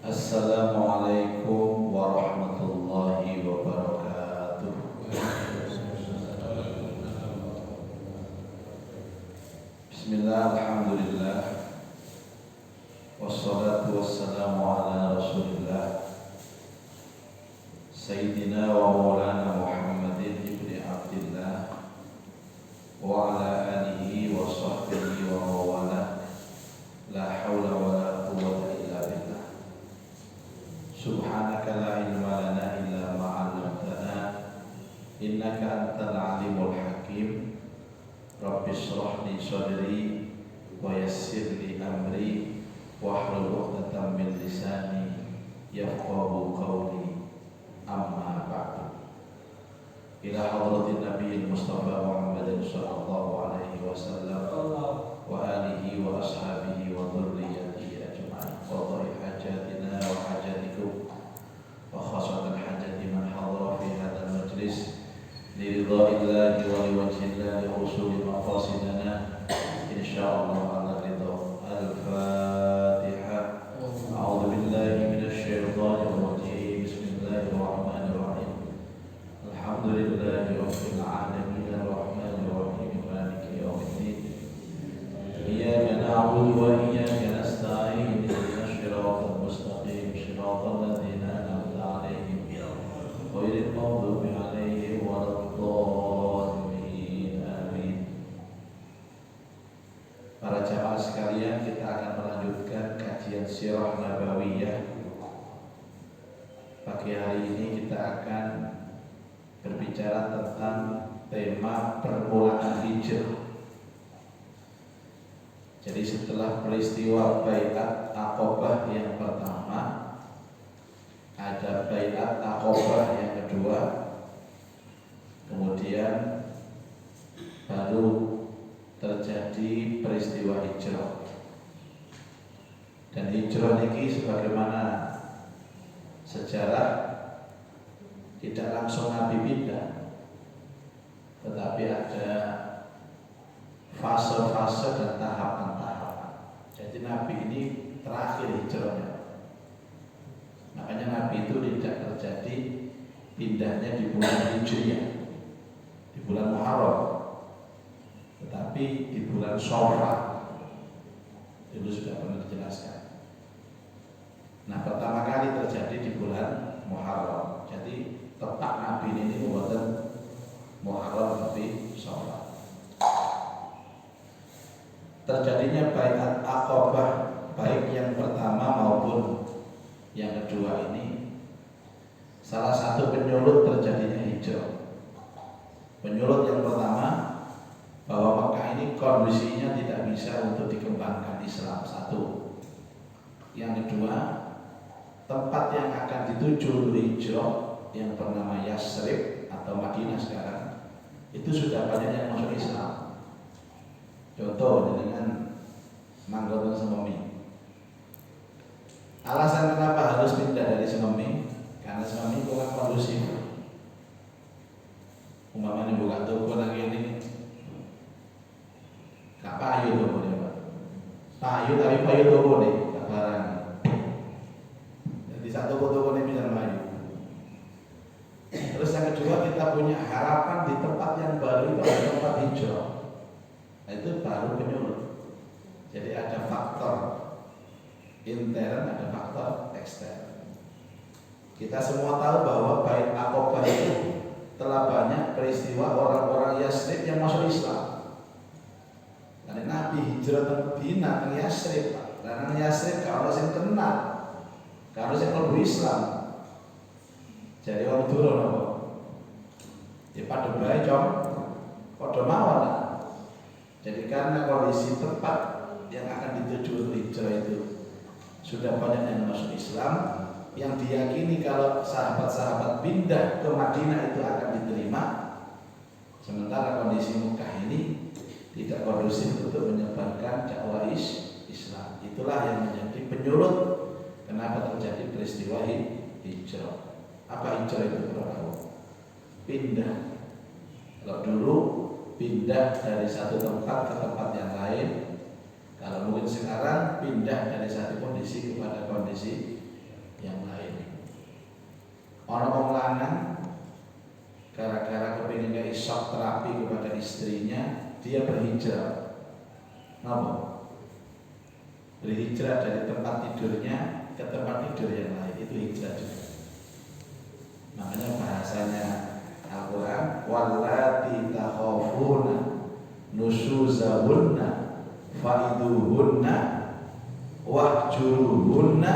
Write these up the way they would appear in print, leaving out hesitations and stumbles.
Assalamualaikum warahmatullahi wabarakatuh. Bismillah, alhamdulillah, wassalatu wassalamu ala rasulillah Sayyidina wa maulana Muhammadin ibni Abdillah wa ala alihi wa sahbihi wa mawala. La hawla wa la quwwata illa billah. Subhanaka la ilma lana illa ma 'allamtana innaka antal alimul hakim. Rabbi shrah li sadri wa yassir li amri wahlul 'uqdatam min lisani yafqahu qawli. Amma ba'du. Ila hadratin nabiyil mustafa Muhammadin sallallahu alaihi wasallam wa alihi wa ashabihi wa dhurriyyatihi ajma'in. Qadai hajatina wa hajatikum wa khasatan hajati man hadara fi hadzal majlis li ridha'illahi wa li wajhillahi wa usuli maqasidana insyaallah ala ridha. Al-Fatihah. A'udzu billahi minasy syaithanir rajim. Bismillahirrahmanirrahim. Alhamdulillahi rabbil alamin arrahmanir rahim maliki yaumiddin. Iyyaka na'budu wa iyyaka nasta'in. Ihdinas siratal mustaqim siratal ladzina an'amta 'alaihim ghairil maghdubi 'alaihim waladdallin. Amin. Para jamaah sekalian, kita akan melanjutkan kajian Sirah Nabawiyah. Pagi hari ini kita akan berbicara tentang tema permulaan hijrah. Jadi setelah peristiwa Bai'at Aqabah yang pertama, ada Bai'at Aqabah yang kedua, kemudian baru terjadi peristiwa hijrah. Dan hijrah ini sebagaimana sejarah tidak langsung Nabi pindah, tetapi ada fase-fase dan tahapan-tahapan. Jadi Nabi ini terakhir hijrahnya. Makanya Nabi itu tidak terjadi pindahnya di bulan Hijriah, di bulan Muharram, tetapi di bulan Syawal. Itu sudah pernah dijelaskan. Nah, pertama kali terjadi di bulan Muharram. Jadi tepat Nabi ini membuat Muharram tapi Syawal. Terjadinya Bai'at Aqabah baik yang pertama maupun yang kedua ini salah satu penyulut terjadinya hijrah. Penyulut yang pertama bahwa Mekah ini kondisinya tidak bisa untuk dikembangkan Islam, satu. Yang kedua, tempat yang akan dituju hijrah yang bernama Yasrib atau Madinah sekarang itu sudah banyak yang masuk Islam. Contoh dengan manggon Sememi. Alasan kenapa harus pindah dari Sememi? Karena Sememi kurang kondusif. Umpamanya buka toko lagi ini, gak payu toko nih Pak. Payu tapi payu toko nih, gak barang. Jadi satu toko nih bisa payu. Terus yang kedua, kita punya harapan di tempat yang baru itu ada tempat hijrah. Nah, itu baru penyulut. Jadi ada faktor intern, ada faktor ekstern. Kita semua tahu bahwa Bai'at Aqabah itu telah banyak peristiwa orang-orang Yasrib yang masuk Islam. Karena Nabi hijrah ke Madinah ke Yasrib, karena Yasrib kalau sing kenal, kalau sing mlebu Islam. Jadi orang turun apa? Ya pada bae com, padha mawon. Jadi karena kondisi tempat yang akan dituju untuk hijrah itu sudah banyak yang masuk Islam, yang diyakini kalau sahabat-sahabat pindah ke Madinah itu akan diterima. Sementara kondisi Mekah ini tidak kondusif untuk menyebarkan dakwah Islam. Itulah yang menjadi penyulut kenapa terjadi peristiwa hijrah. Apa hijrah itu berapa? Pindah. Kalau dulu pindah dari satu tempat ke tempat yang lain. Kalau mungkin sekarang pindah dari satu kondisi kepada kondisi yang lain. Orang wong lanang gara-gara kepingin kayak shock terapi kepada istrinya, dia berhijrah. Kenapa? Berhijrah dari tempat tidurnya ke tempat tidur yang lain, itu hijrah juga. Makanya bahasanya Al-Quran, wallati takhafuna nusuzahunna fa'iduhunna wahjuruhunna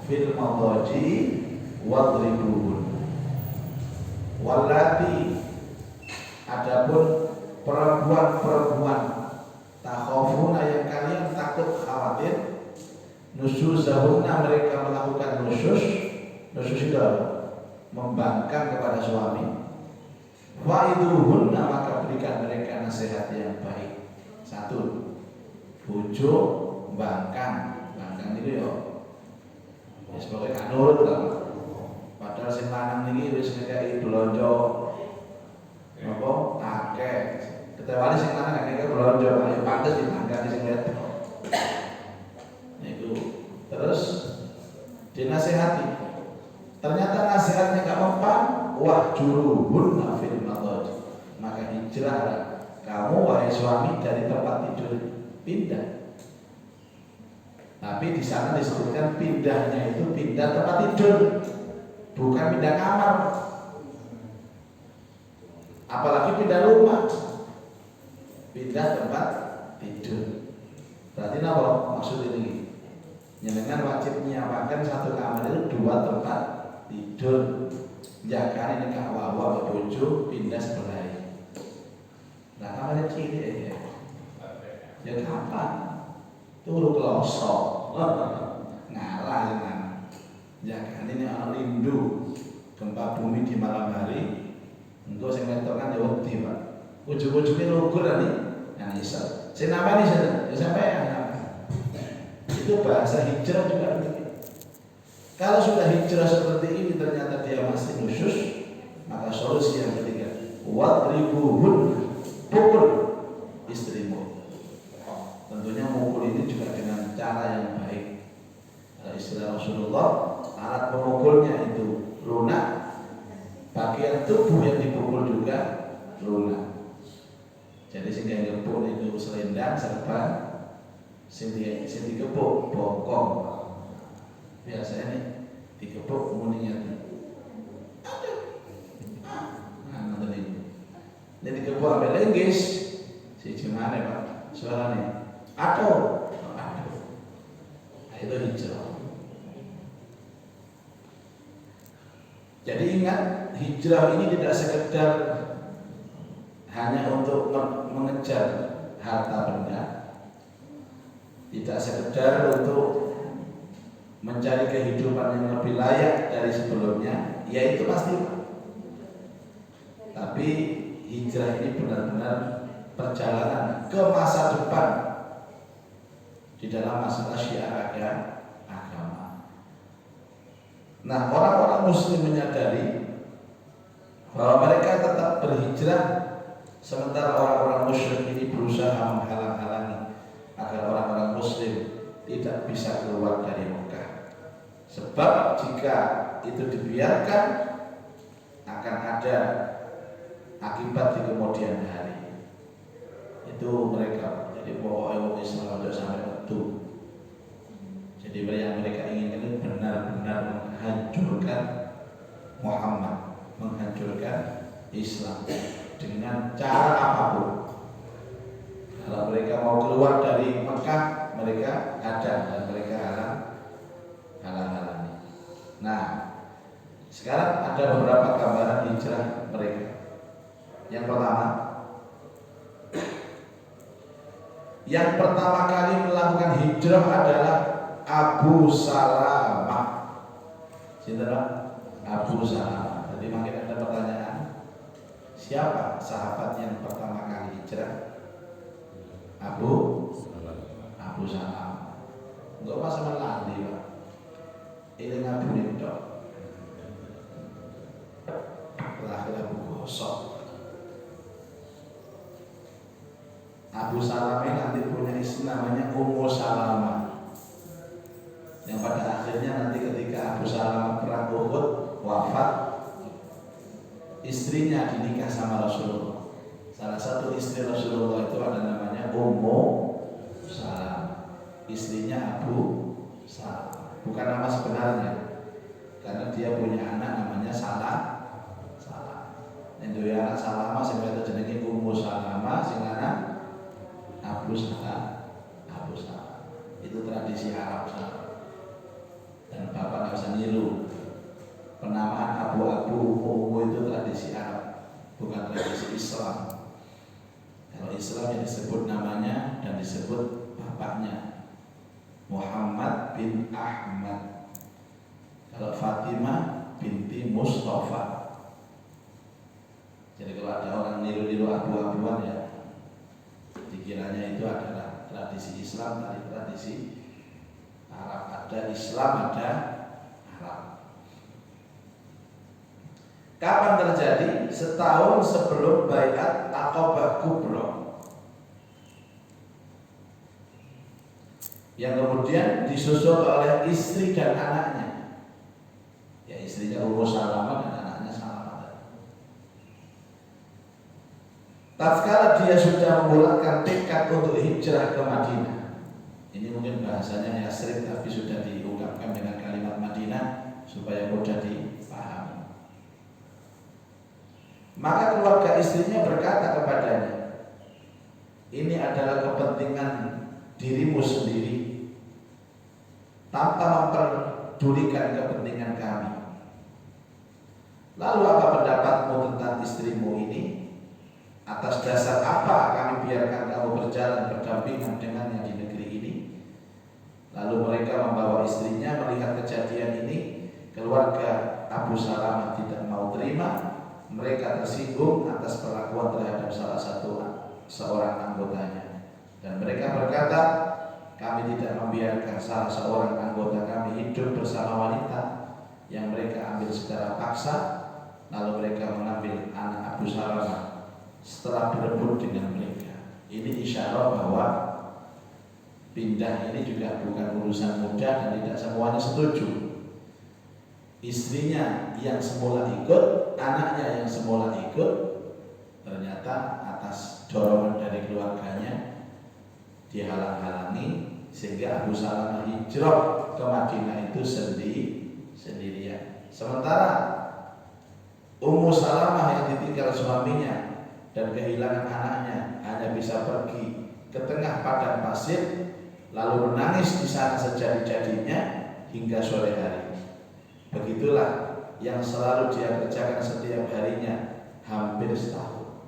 fil madaji wadribuhunna. Wallati, adapun perempuan-perempuan takhafuna yang kalian takut khawatir, nusuzahunna, mereka melakukan nusus itu membangkang kepada suami, fa'iduhunna, maka berikan mereka nasihat yang baik. Satu, bojo bangkang itu ya sebagai kanurut lah. Padahal sing lanang niki wis ngekeki blonjo apa akeh. Ketewali sing lanang ngekeki blonjo, ayo pantes dibangkang sing wedok. Niku terus dinasehati. Ternyata nasihatnya gak mempan, wah juruhun fil madaj. Maka hijrahlah kamu wahai suami dari tempat tidur, pindah. Tapi di sana disebutkan pindahnya itu pindah tempat tidur, bukan pindah kamar. Apalagi pindah rumah, pindah tempat tidur. Berarti apa maksud ini? Nyenengan wajib menyiapkan satu kamar itu dua tempat tidur. Jangan ini kawawa bojo pindah sebelah. Nah kamarnya cilik ya kapan? Turu kelosok ngalah dengan jangan ini anak rindu gempa bumi di malam hari. Untuk saya mentorkan ya wedi Pak. Ujung-ujungnya lugur nih yang isal. Saya namanya ya sampai itu bahasa hijrah juga begitu. Kalau sudah hijrah seperti ini ternyata dia masih nusyus, maka solusi yang ketiga, wadribuhun, pukul istrimu. Tentunya memukul ini juga dengan cara yang baik. Istilah Rasulullah, alat pemukulnya itu lunak, bagian tubuh yang dipukul juga lunak. Jadi sehingga gepuk itu selendang serban, sing digepuk bokong. Biasanya nih digepuk muninya tuh. Nah, ini digepuk sampai lenggis. Si gimana Pak? Suaranya. Aduh. Nah, itu hijrah. Jadi ingat, hijrah ini tidak sekedar hanya untuk mengejar harta benda, tidak sekedar untuk mencari kehidupan yang lebih layak dari sebelumnya, yaitu pasti. Tapi hijrah ini benar-benar perjalanan ke masa depan di dalam masalah syiar agama. Nah, orang-orang muslim menyadari bahwa mereka tetap berhijrah, sementara orang-orang musyrik ini berusaha menghalang-halangi agar orang-orang muslim tidak bisa keluar dari Mekah. Sebab jika itu dibiarkan akan ada akibat di kemudian hari. Itu mereka. Jadi pokoknya orang Islam sudah sampai itu. Jadi yang mereka inginkan itu benar-benar menghancurkan Muhammad, menghancurkan Islam dengan cara apapun. Kalau mereka mau keluar dari Mekah, mereka ada dan mereka halang-halangi. Nah, sekarang ada beberapa gambaran hijrah mereka. Yang pertama kali melakukan hijrah adalah Abu Salamah. Siapa? Abu Salamah. Jadi makin ada pertanyaan, siapa sahabat yang pertama kali hijrah? Abu Salamah. Enggak pas sama lali Pak. Ini ngabulin dok. Lahir Abu Gosok. Abu Salamah nanti punya istri namanya Ummu Salamah, yang pada akhirnya nanti ketika Abu Abu Salamah perang Uhud wafat, istrinya dinikah sama Rasulullah. Salah satu istri Rasulullah itu ada namanya Ummu Salamah, istrinya Abu Salamah. Bukan nama sebenarnya, karena dia punya anak namanya Salah. Itu ya anak Salamah sing itu jenenge Ummu Salamah, sing anak Abu Salamah. Itu tradisi Arab sana. Dan Bapak nggak usah niru. Penamaan abu-abu Ummu itu tradisi Arab, bukan tradisi Islam. Kalau Islam yang disebut namanya dan disebut bapaknya, Muhammad bin Ahmad. Kalau Fatimah binti Mustafa. Jadi kalau ada orang niru-niru abu-abuan ya, dikiranya itu adalah tradisi Islam, tadi tradisi Arab. Ada Islam, ada Arab. Kapan terjadi? Setahun sebelum Baiat Aqabah Kubra, yang kemudian disusul oleh istri dan anaknya. Ya, istrinya Ummu Salamah dan anaknya Salamah. Tatkala dia sudah membulatkan tekad untuk hijrah ke Madinah, ini mungkin bahasanya Yasrib tapi sudah diungkapkan dengan kalimat Madinah supaya mudah dipahami. Maka keluarga istrinya berkata kepadanya, ini adalah kepentingan dirimu sendiri tanpa memperdulikan kepentingan kami. Lalu apa pendapatmu tentang istrimu ini? Atas dasar apa kami biarkan kamu berjalan berdampingan dengannya di negeri ini? Lalu mereka membawa istrinya. Melihat kejadian ini, keluarga Abu Salamah tidak mau terima. Mereka tersinggung atas perlakuan terhadap seorang anggotanya, dan mereka berkata, kami tidak membiarkan salah seorang anggota kami hidup bersama wanita yang mereka ambil secara paksa. Lalu mereka mengambil anak Abu Salamah setelah berebut dengan mereka. Ini isyarat bahwa pindah ini juga bukan urusan mudah dan tidak semuanya setuju. Istrinya yang semula ikut, anaknya yang semula ikut, ternyata atas dorongan dari keluarganya dihalang-halangi, sehingga Abu Salamah hijrah ke Madinah itu sendirian. Sementara Ummu Salamah yang ditinggal suaminya dan kehilangan anaknya hanya bisa pergi ke tengah padang pasir, lalu menangis di sana sejadi-jadinya hingga sore hari. Begitulah yang selalu dia kerjakan setiap harinya hampir setahun.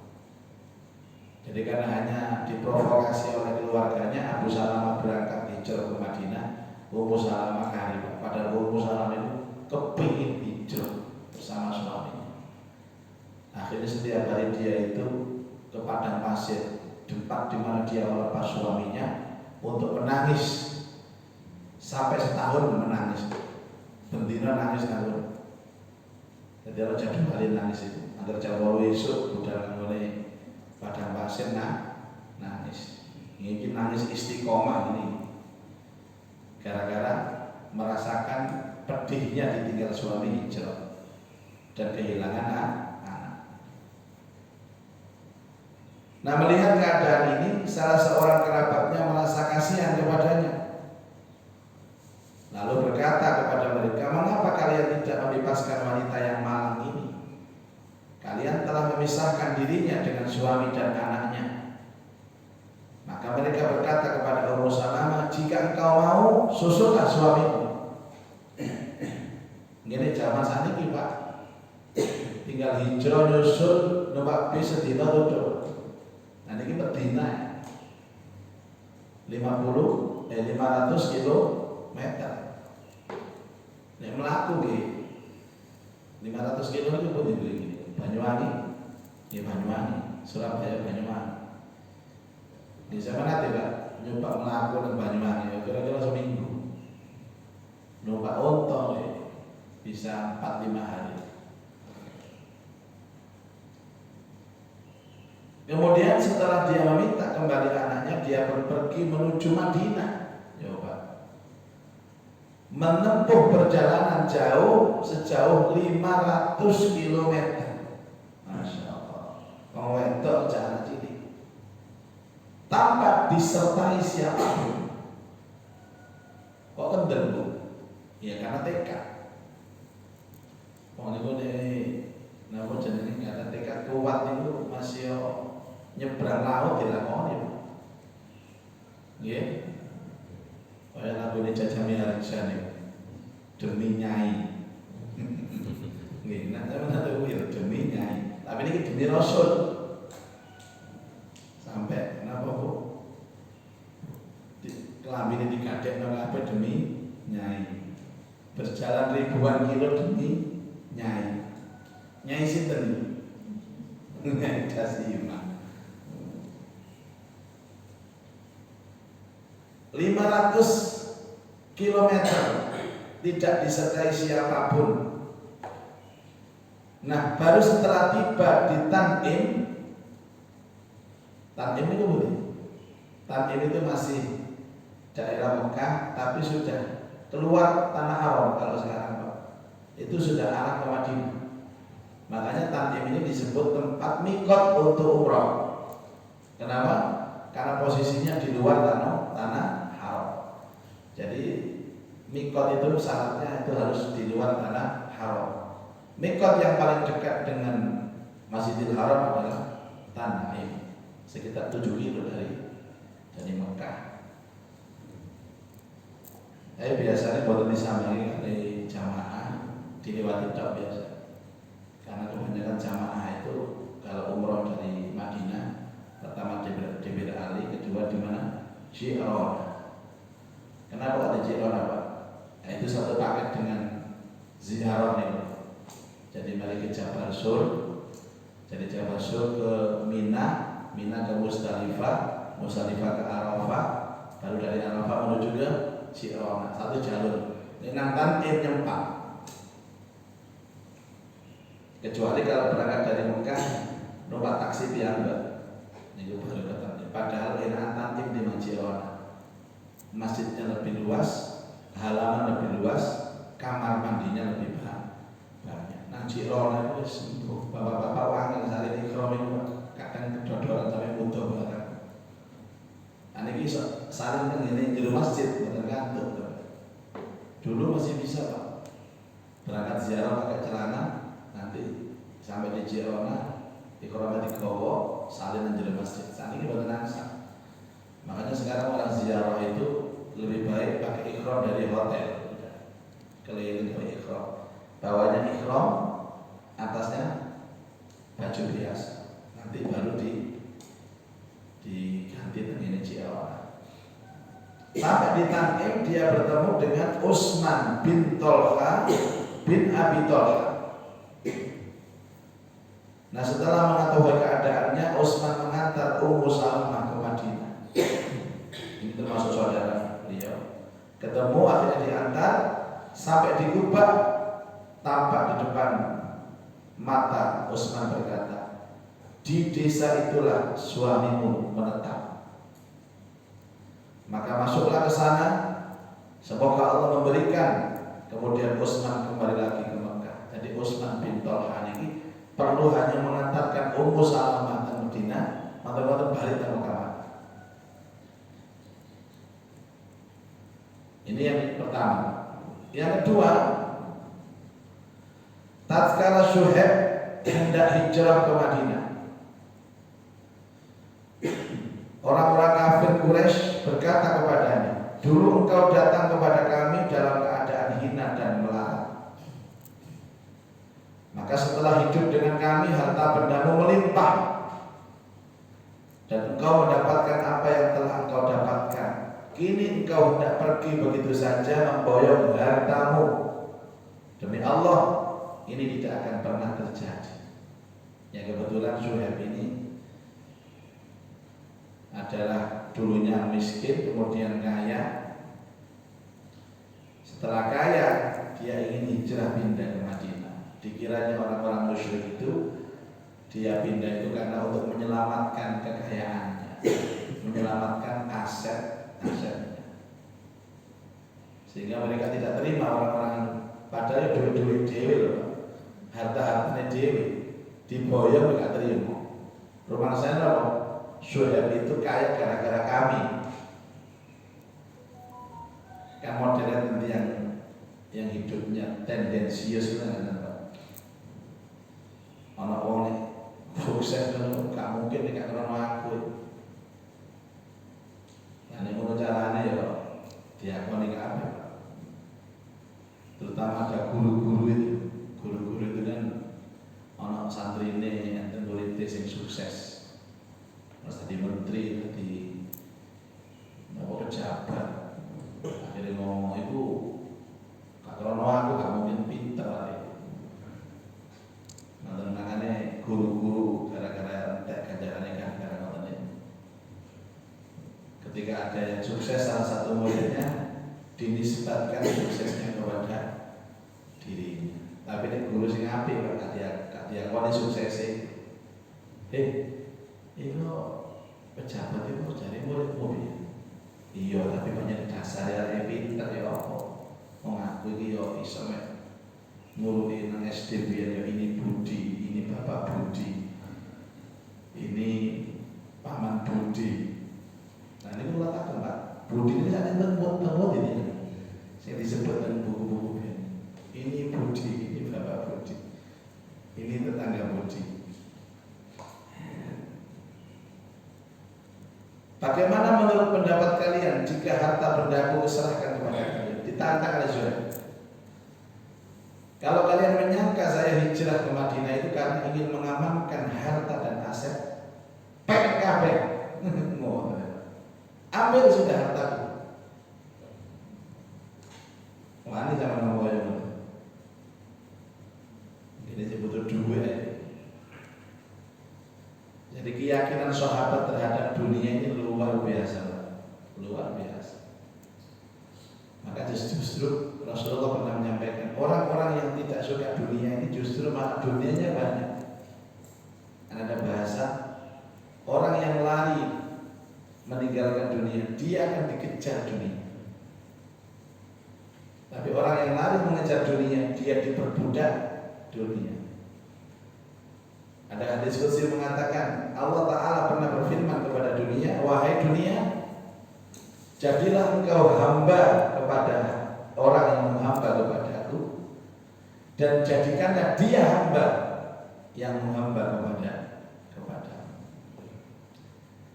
Jadi karena hanya diprovokasi oleh keluarganya, Abu Salamah berangkat hijrah ke Madinah. Ummu Salamah kari, padahal Ummu Salamah itu kepingin hijrah bersama suaminya. Akhirnya setiap hari dia itu ke padang pasir, tempat di mana dia melepas suaminya, untuk menangis sampai setahun menangis. Bendina nangis tahun. Jadi orang jadi balik nangis itu. Agar Jawa esok budal oleh padang pasir nangis. Ini nangis istiqomah ini. Gara-gara merasakan pedihnya ditinggal suami hijrah dan kehilangan anak. Nah, melihat keadaan ini, salah seorang kerabatnya merasa kasihan kepadanya. Lalu berkata kepada mereka, mengapa kalian tidak membebaskan wanita yang malang ini? Kalian telah memisahkan dirinya dengan suami dan anaknya. Maka mereka berkata kepada Ummu Salamah, jika engkau mau, susullah suamimu. Ini zaman saat ini Pak, tinggal hijrah nyusul numpak bis sedina tutup. Nah ini Medina 500 kilometer. Nek melaku nggih 500 kilo itu pun ini Banyuwangi, di Banyuwangi, Surabaya Banyuwangi. Di zaman nanti Pak nyoba melaku di Banyuwangi kira-kira seminggu. Numpak onto bisa 4-5 hari. Kemudian setelah dia meminta kembali anaknya, dia pun pergi menuju Madinah. Ya Pak. menempuh perjalanan jauh sejauh 500 km. Masya Allah, wedok jalan cilik tanpa disertai siapapun. Kok kendel Bu? Ya karena tekad. Wong niku napa jenenge karena tekad kuat niku masih nyebrang laut dilakoni. Nggih. Kaya lagu ini Jaja Miharja nih, demi nyai. Nggih, nah sampeyan tahu ya demi nyai. Tapi ini demi Rasul. Sampai kenapa Bu? Kelambi ini dikadek kabeh demi nyai. Berjalan ribuan kilo demi nyai. Nyai sinten? Nyai Dasima. 500 km tidak disertai siapapun. Nah, baru setelah tiba di Tan'im itu boleh. Tan'im itu masih daerah Mekah, tapi sudah keluar tanah haram kalau sekarang Pak. Itu sudah arah ke Madinah. Makanya Tan'im ini disebut tempat mikot untuk umrah. Kenapa? Karena posisinya di luar tanah haram. Jadi mikot itu syaratnya itu harus di luar tanah haram. Mikot yang paling dekat dengan Masjidil Haram adalah Tan'im, sekitar 7 kilo dari Mekah. Biasanya buat disambangi dari jamaah dilewati tok biasa. Karena kebanyakan jamaah itu kalau umroh dari Madinah, pertama di Bir Ali, kedua di mana? Ji'rana. Kenapa ada Ji'rana Pak? Nah, itu satu paket dengan ziarah nih. Jadi mari ke Jabal Sur, jadi Jabal Sur ke Mina ke Musdalifah ke Arafah, baru dari Arafah menuju ke Ji'rana, satu jalur. Ini Tan'im nyempak. Kecuali kalau berangkat dari Mekah numpak taksi piyambak. Niku baru ketemu. Padahal enak Tan'im di Ji'rana. Masjidnya lebih luas, halaman lebih luas, kamar mandinya lebih banyak. Nang Ji'rana itu sembuh. Bapak-bapak wangi saling ikram itu kadang kedodoran sampai butuh barang. Ini saling tengene di masjid bukan kantuk. Dulu masih bisa Pak. Berangkat ziarah pakai celana, nanti sampai di Ji'rana ikramnya digawa, salin di masjid. Saat ini bukan nangsa. Makanya sekarang orang ziarah itu lebih baik pakai ikram dari hotel. Keliling dari ikram. Bawahnya ikram, atasnya baju biasa. Nanti baru diganti dengan Ji'rana. Sampai di Tan'im dia bertemu dengan Utsman bin Tolha bin Abi Tolha. Nah, setelah mengetahui keadaannya, Utsman mengantar Ummu Salamah ke Madinah. Ini termasuk saudara beliau. Ketemu akhirnya diantar sampai di Kubah, tampak di depan mata Utsman berkata, "Di desa itulah suamimu menetap." Maka masuklah ke sana, semoga Allah memberikan. Kemudian Utsman kembali lagi ke Mekah. Jadi Utsman bin Tolha ini perlu hanya mengantarkan Ummu Salamah ke Madinah, maka balik ke Mekah. Ini yang pertama. Yang kedua, tatkala Syuaib hendak hijrah ke Madinah, orang-orang kafir Quraisy berkata kepadanya, "Dulu engkau datang kepada kami dalam keadaan hina dan melarat. Maka setelah hidup dengan kami, harta bendamu melimpah, dan engkau mendapatkan apa yang telah engkau dapatkan. Kini engkau hendak pergi begitu saja memboyong hartamu. Demi Allah, ini tidak akan pernah terjadi." Ya, kebetulan Syuaib ini adalah dulunya miskin, kemudian kaya. Setelah kaya, dia ingin hijrah pindah ke Madinah. Dikiranya orang-orang musyrik itu dia pindah itu karena untuk menyelamatkan kekayaannya, menyelamatkan asetnya. sehingga mereka tidak terima orang-orang padahal duit-duit dewi loh, harta-hartanya dewi diboyong mereka terima. Rumah saya loh, Syuaib itu kaya gara-gara kami. Kan modelnya nanti yang hidupnya tendensius kan, anak orang sukses kan gak mungkin nih karena aku. Nah ini menurut caranya ya diakoni apa? Terutama ada guru-guru itu kan anak santri ini yang politis yang sukses, harus jadi menteri, jadi mau pejabat. Akhirnya ngomong itu kalau aku gak mungkin pinter lah. Nah makanya guru-guru gara-gara entek ganjarannya kan gara-gara ini. Ketika ada yang sukses salah satu muridnya dinisbatkan suksesnya kepada dirinya. Tapi ini guru sing apik kok gak diakoni suksesnya. Itu pejabat itu cari murid-murid. Iya, tapi banyak dasar ya pinter ya apa. Mengaku iki yo iso mek nguruti nang SD biyen ya ini Budi, ini Bapak Budi. Ini Paman Budi. Nah, ini kula tak Pak. Budi ini sak tembok ini. Sing disebut nang buku-buku biyen. Ini Budi, ini Bapak Budi. Ini tetangga Budi. Bagaimana menurut pendapat kalian jika harta bendaku diserahkan kepada kalian? Ditantang oleh Syuaib. Kalau kalian menyangka saya hijrah ke Madinah itu karena ingin mengamankan harta dan aset, PKB, ambil sudah hartaku. Wah ini zaman ngomong ini butuh duit. Jadi keyakinan sahabat terhadap dunia ini luar biasa, luar biasa. Maka justru Rasulullah pernah menyampaikan orang-orang yang tidak suka dunia ini justru malah dunianya banyak. Ada bahasa orang yang lari meninggalkan dunia, dia akan dikejar dunia. Tapi orang yang lari mengejar dunia, dia diperbudak dunia. Ada hadis qudsi mengatakan Allah Ta'ala pernah berfirman kepada dunia, wahai dunia, jadilah engkau hamba kepada orang yang menghamba kepada aku, dan jadikanlah dia hamba yang menghamba kepada.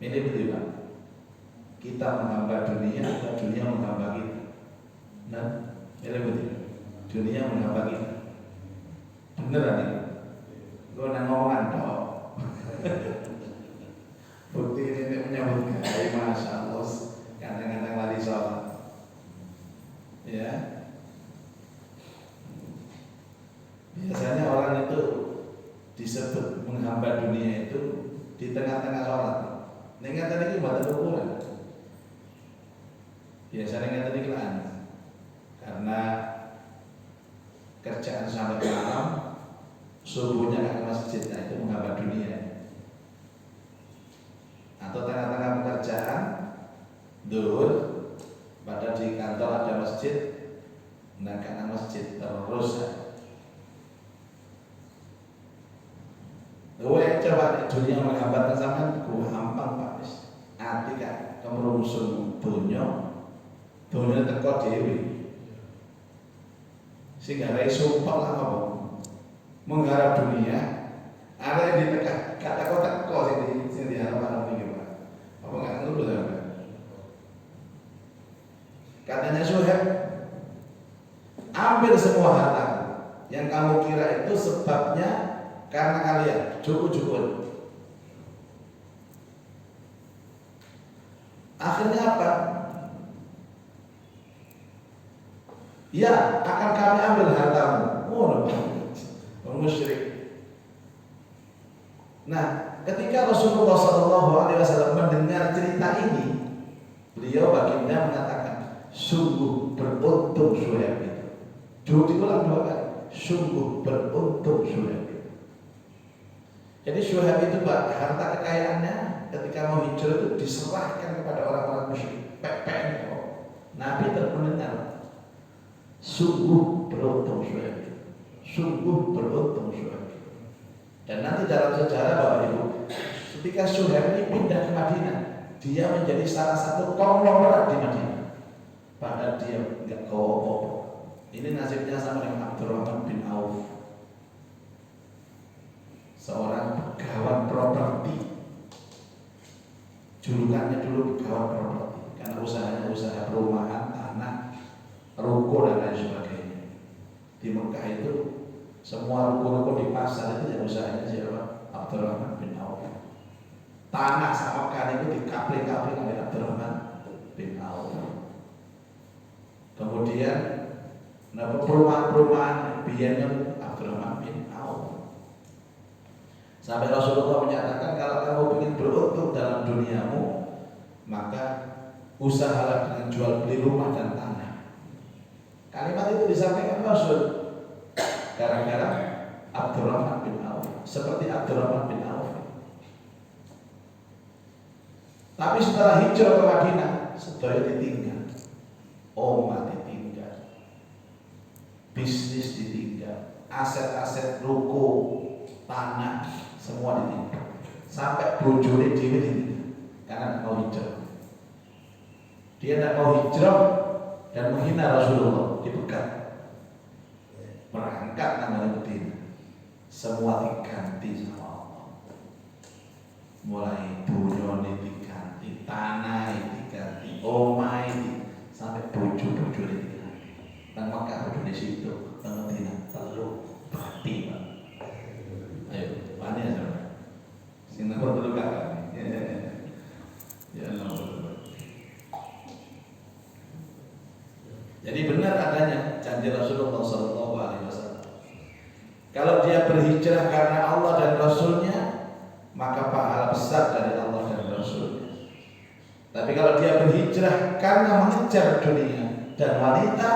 Ini betul Pak. Kita menghamba dunia atau dunia menghamba kita. Nah, ini betul. Dunia menghamba kita. Beneran ini. Gue ngomongan toh. Bukti ini menyambut gaya, masya Allah. Kadang-kadang lari sholat. Ya. Biasanya orang itu disebut menghamba dunia itu di tengah-tengah sholat. Nengatan itu buat ukuran. Biasanya nengatan itu karena kerjaan sampai malam. Subuhnya ke masjid, nah itu menghamba dunia. Atau tengah-tengah pekerjaan, duhur, pada di kantor ada masjid, nah karena masjid terus. Gue coba dunia menghambatkan sampai gue hampang Pak. Ati kan kemerungsung dunia teko dewi. Sehingga rai sumpah lah apa? Mengharap dunia, ada yang ditekan, gak teko sing diharapkan iki Pak. Apa enggak ngono sampean? Katanya Syuaib, ambil semua harta yang kamu kira itu sebabnya karena kalian cukup. Akhirnya apa? Ya, akan kami ambil hartamu. Musyrik. Nah, ketika Rasulullah SAW mendengar cerita ini, beliau baginda mengatakan, sungguh beruntung Syuaib itu. Diulang 2 kali. Sungguh beruntung Syuaib itu. Jadi Syuaib itu Pak, harta kekayaannya ketika mau hijrah itu diserahkan kepada orang-orang musyrik. Nabi terpendengar. sungguh beruntung Syuaib. Sungguh beruntung Syuaib. Dan nanti dalam sejarah Bapak Ibu, ketika Syuaib ini pindah ke Madinah, dia menjadi salah satu konglomerat di Madinah. Padahal dia nggak koop. Ini nasibnya sama dengan Abdurrahman bin Auf, seorang pegawan properti. Julukannya dulu pegawan properti karena usahanya usaha perumahan, tanah, ruko dan lain sebagainya. Di Mekah itu semua ruko-ruko di pasar itu yang usahanya siapa? Abdurrahman bin Auf. Tanah sama kan itu dikapling-kapling oleh Abdurrahman bin Auf. Kemudian perumahan-perumahan biayanya Abdurrahman bin Auf. Sampai Rasulullah menyatakan kalau kamu ingin beruntung dalam duniamu, maka usahalah dengan jual beli rumah dan tanah. Kalimat itu disampaikan Rasul gara-gara Abdurrahman bin Auf, seperti Abdurrahman bin Auf. Tapi setelah hijrah ke Madinah, sedaya ditinggal, omah ditinggal, bisnis ditinggal, aset-aset ruko, tanah, semua ditinggal. Sampai bojone dhewe ditinggal karena tidak mau hijrah. Dia tidak mau hijrah dan menghina Rasulullah, dipegat. Berangkat namanya Madinah, semua diganti sama Allah. Mulai bojone diganti, tanah diganti, omah sampai bojo-bojo diganti. Nang Mekah bojo di situ, nang Madinah telu berarti Pak. Ayo, mana ya saudara? Sing nomor telu kakak. Ya Allah. Jadi benar adanya janji Rasulullah SAW. Kalau dia berhijrah karena Allah dan Rasulnya, maka pahala besar dari Allah dan Rasulnya. Tapi kalau dia berhijrah karena mengejar dunia dan wanita,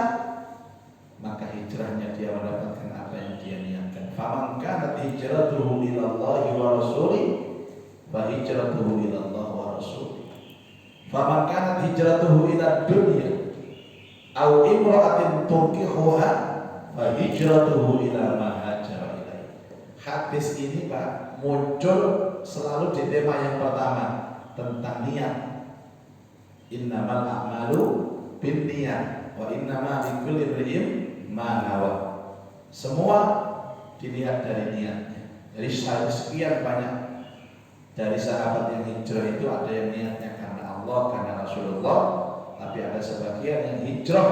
maka hijrahnya dia mendapatkan apa yang dia niatkan. Faman kanat hijratuhu ilallahi wa rasulih, fa hijratuhu ilallah wa rasulih. Faman kanat hijratuhu ila dunya au imra'atin tunkihuha, fa hijratuhu ila ma hajara ilaihi. Hadis ini Pak muncul selalu di tema yang pertama tentang niat. Innamal a'malu binniyat wa innama likulli imrin ma nawa. Semua dilihat dari niatnya. Jadi sekian banyak dari sahabat yang hijrah itu ada yang niatnya karena Allah, karena Rasulullah, tapi ada sebagian yang hijrah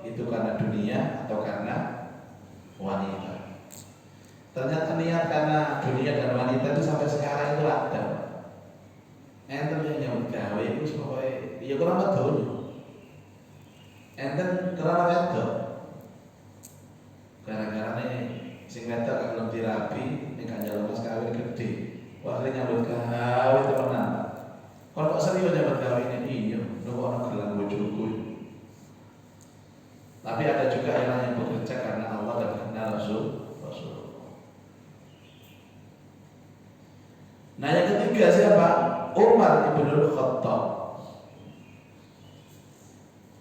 itu karena dunia atau karena wanita. Ternyata niat karena dunia dan wanita itu sampai sekarang itu ada. Enten yang nyambut gawe itu supaya ya kurang betul. Enten kerana wedok. Gara-gara nih sing wedok gak belum dirapi, nek gak njaluk mas kawin gede. Wah, sing nyambut gawe temenan. Kon kok serius nyambut gawe ini iya, lho ono gelang bojoku. Tapi ada juga yang bekerja karena Allah dan karena Rasul. Nah yang ketiga siapa? Umar ibnul Khattab.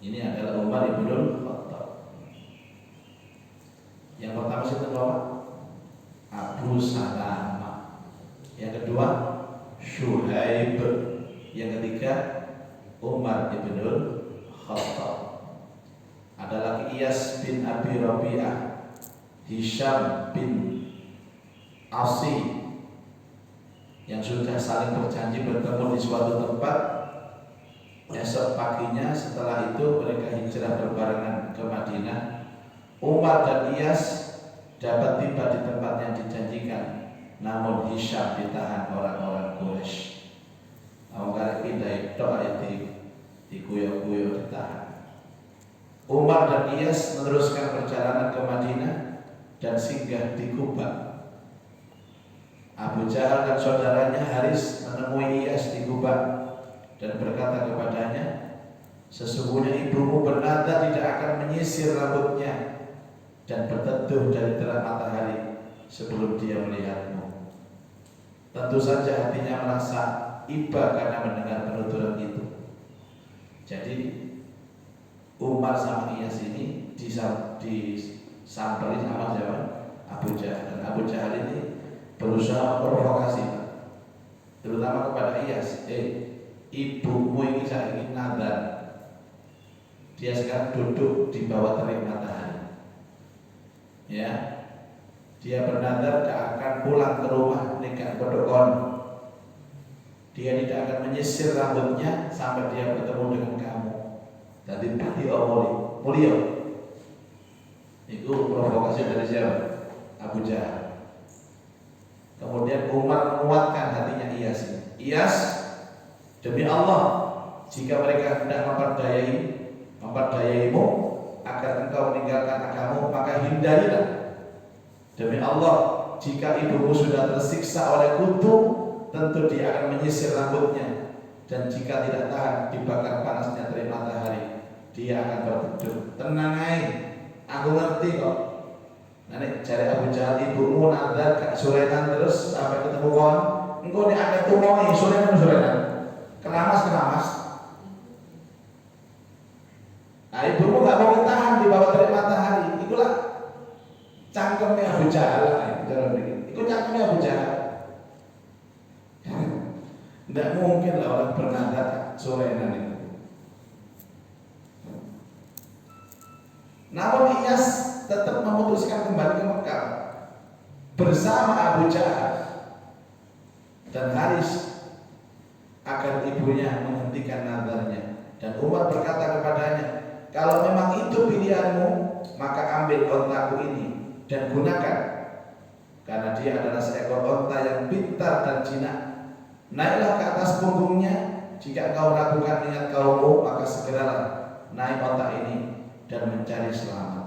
Ini adalah Umar ibnul Khattab. Yang pertama siapa Bapak? Abu Salamah. Yang kedua Syuaib. Yang ketiga Umar ibnul Khattab. Ada lagi Iyas bin Abi Rabi'ah, Hisham bin Asi, yang sudah saling berjanji bertemu di suatu tempat. Esok paginya setelah itu mereka hijrah berbarengan ke Madinah. Umar dan Iyas dapat tiba di tempat yang dijanjikan, namun Hisham ditahan orang-orang Quraisy. Awalnya pindah itu ayat dikuyok-kuyok ditahan. Umar dan Iyas meneruskan perjalanan ke Madinah dan singgah di Kuba. Abu Jahal dan saudaranya Haris menemui Iyas di Kuba dan berkata kepadanya, sesungguhnya ibumu bernada tidak akan menyisir rambutnya dan berteduh dari terang matahari sebelum dia melihatmu. Tentu saja hatinya merasa iba karena mendengar penuturan itu. Jadi Umar sama Iyas ini disamperi sama siapa? Abu Jahal. Dan Abu Jahal ini berusaha provokasi, terutama kepada Iyas. Ibumu ini saya ingin nazar. Dia sekarang duduk di bawah terik matahari. Ya, dia bernazar tidak akan pulang ke rumah nikah kodokon. Dia tidak akan menyisir rambutnya sampai dia bertemu dengan kamu. Tadi beliau mulia. Itu provokasi dari siapa? Abu Jahal. Kemudian Umar menguatkan hatinya Iyas. Iyas, demi Allah, jika mereka hendak memperdayaimu agar engkau meninggalkan agamamu, maka hindarilah. Demi Allah, jika ibumu sudah tersiksa oleh kutu, tentu dia akan menyisir rambutnya. Dan jika tidak tahan dibakar panasnya terik matahari, dia akan berteduh. Tenang aja, aku ngerti kok. Nanti cari Abu Jahal, ibumu nazar gak surenan terus sampai ketemu kawan. Engkau ini akan tumongi surenan. Keramas. Nah, ibumu gak mau tahan di bawah terik matahari. Itulah cangkemnya Abu Jahal. Itu cangkemnya Abu Jahal. Tidak mungkin lah orang bernazar surenan itu. Namun Iyas tetap memutuskan kembali ke Mekah bersama Abu Jahal dan Haris agar ibunya menghentikan nazarnya. Dan Umar berkata kepadanya, kalau memang itu pilihanmu, maka ambil ontaku ini dan gunakan, karena dia adalah seekor onta yang pintar dan jinak. Naiklah ke atas punggungnya. Jika kau ragukan niat kaummu, maka segeralah naik onta ini dan mencari selamat.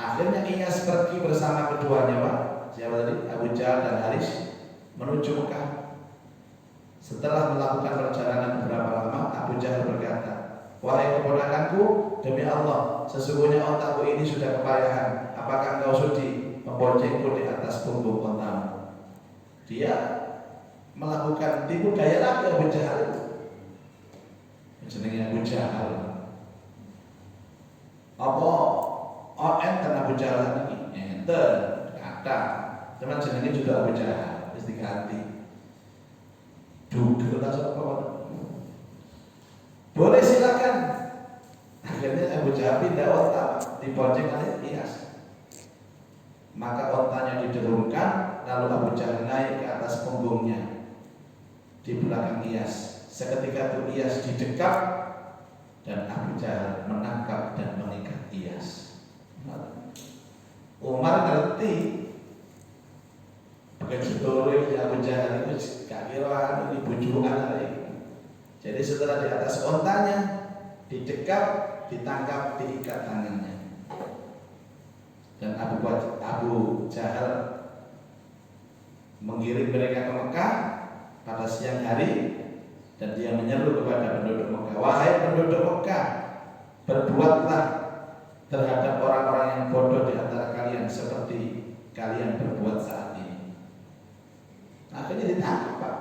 Akhirnya Iyas pergi bersama keduanya, Pak. Siapa tadi? Abu Jahal dan Haris menuju Mekah. Setelah melakukan perjalanan beberapa lama, Abu Jahal berkata, wahai keponakanku, demi Allah, sesungguhnya ontaku ini sudah kepayahan. Apakah engkau sudi memboncengku di atas punggung ontamu? Dia melakukan tipu daya lagi Abu Jahal itu. Jenenge Abu Jahal. Apa enten Abu Jahal ini? Enten, kata. Cuman jenenge juga Abu Jahal, wis diganti. Dugel tak apa. Boleh silakan. Akhirnya Abu Jahal pindah onta dibonceng oleh Iyas. Maka ontanya didorongkan, lalu Abu Jahal naik ke atas punggungnya di belakang Iyas. Seketika itu Iyas didekap dan Abu Jahal menangkap dan mengikat Iyas. Umar ngerti begitu turun Abu Jahal itu gak kira ini bujukan. Jadi setelah di atas ontanya didekap, ditangkap, diikat tangannya. Dan Abu Jahal mengirim mereka ke Mekah pada siang hari, dan dia menyeru kepada penduduk Mekah, wahai penduduk Mekah, berbuatlah terhadap orang-orang yang bodoh di antara kalian seperti kalian berbuat saat ini. Akhirnya ditangkap, Pak.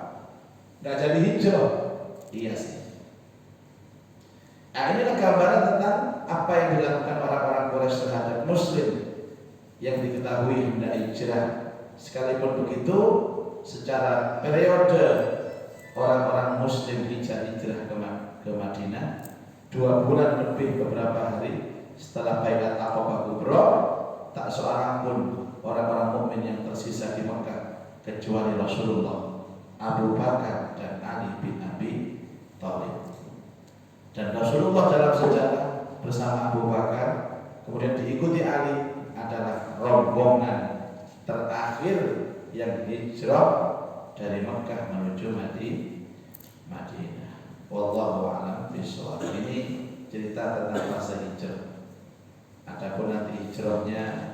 Gak jadi hijrah. Iya sih. Nah, inilah gambaran tentang apa yang dilakukan orang-orang Quraisy terhadap Muslim yang diketahui hendak hijrah. Sekalipun begitu, secara periode orang-orang Muslim hijrah ke Madinah 2 bulan lebih beberapa hari setelah Baiat Aqabah Kubra, tak seorang pun orang-orang mukmin yang tersisa di Mekah kecuali Rasulullah, Abu Bakar dan Ali bin Abi Thalib. Dan Rasulullah dalam sejarah bersama Abu Bakar, kemudian diikuti Ali, adalah rombongan terakhir yang hijrah dari Mekah menuju Madinah. Wallahu a'lam bishawab. Ini cerita tentang fase hijrah. Adapun nanti hijrahnya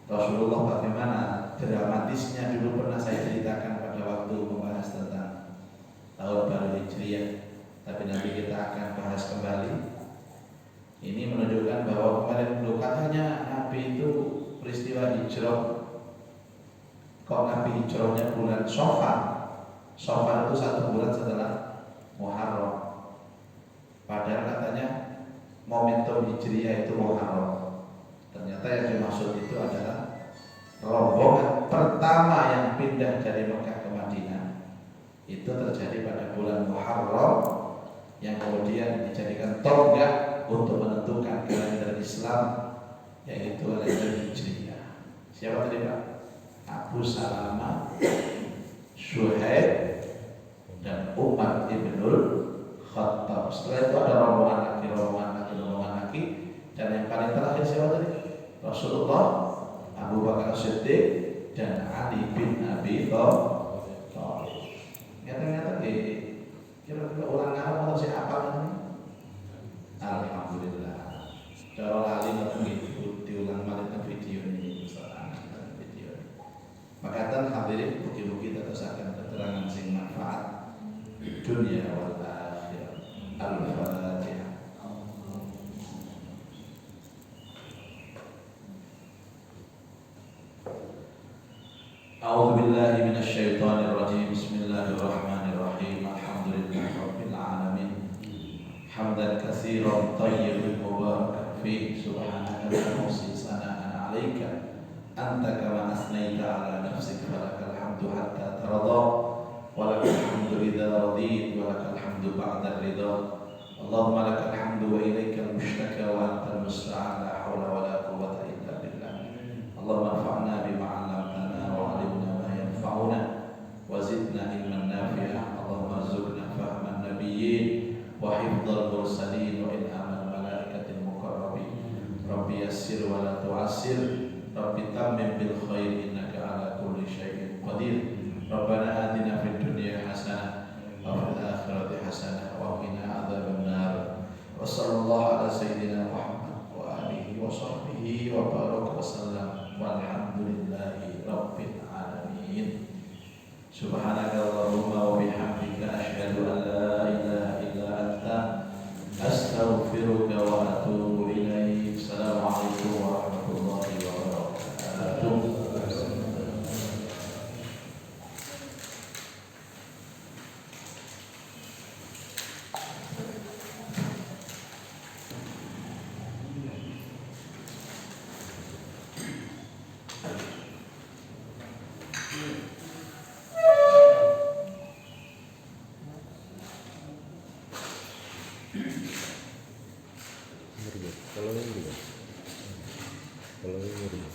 Rasulullah bagaimana dramatisnya dulu pernah saya ceritakan pada waktu membahas tentang tahun baru Hijriah. Tapi nanti kita akan bahas kembali. Ini menunjukkan bahwa kemarin dulu katanya Nabi itu peristiwa hijrah. Kok Nabi hijrahnya bulan Syawal? Syawal itu 1 bulan setelah Muharram. Padahal katanya momentum Hijriah itu Muharram. Ternyata yang dimaksud itu adalah rombongan pertama yang pindah dari Mekah ke Madinah itu terjadi pada bulan Muharram, yang kemudian dijadikan tonggak untuk menentukan kalender Islam, yaitu kalender Hijriah. Siapa tadi Pak? Abu Salamah, Syuhaib, dan Umar ibnul Khattab. Setelah itu ada rombongan lagi, dan yang paling terakhir siapa tadi? Rasulullah, Abu Bakar Siddiq, dan Ali bin Abi Thalib. Nyata-nyata kira-kira ulang Arab atau siapa namanya? Alhamdulillah. Cara lali nanti diulang balik video ini, video. Makatan hadirin mugi-mugi tetesaken keterangan sing manfaat dunia wal akhirah. Al-Fatihah. A'udzu billahi minasy syaithanir rajim. Bismillahirrahmanirrahim. Alhamdulillahirabbil alamin. Hamdan katsiran thayyiban mubarakan fi subhanaka la nuhsi sana'an 'alaika anta kama asnaita 'ala nafsika walakal hamdu hatta tarda walakal hamdu idza radit walakal hamdu ba'da ridha. Allahumma lakal hamdu wa ilaikal mushtaka wa antal musta'an la haula wala quwwata illa billah. Allahumma anfa'na bima 'allamtana wa 'allimna ma yanfa'una wa zidna ilman nafi'a. Allahumma arzuqna fahman nabiyyin wa hifdzal mursalin wa ilhamal malaikatil muqarrabin. Rabbi yassir wa la tu'assir, Rabbi tammim bil khair innaka ala kulli syai'in qadir. Rabbana atina fid dunya hasanah wa fil akhirati hasanah wa qina adzaban nar. Wa sallallahu ala sayyidina Muhammad wa alihi wa sahbihi wa baraka wa sallam. Walhamdulillahi rabbil alamin. Subhanakallahumma wa bihamdika asyhadu an la ilaha illa anta astaghfiruka wa atubu ilaik. Assalamualaikum warahmatullahi wabarakatuh. Kalau ini juga, kalau ini juga,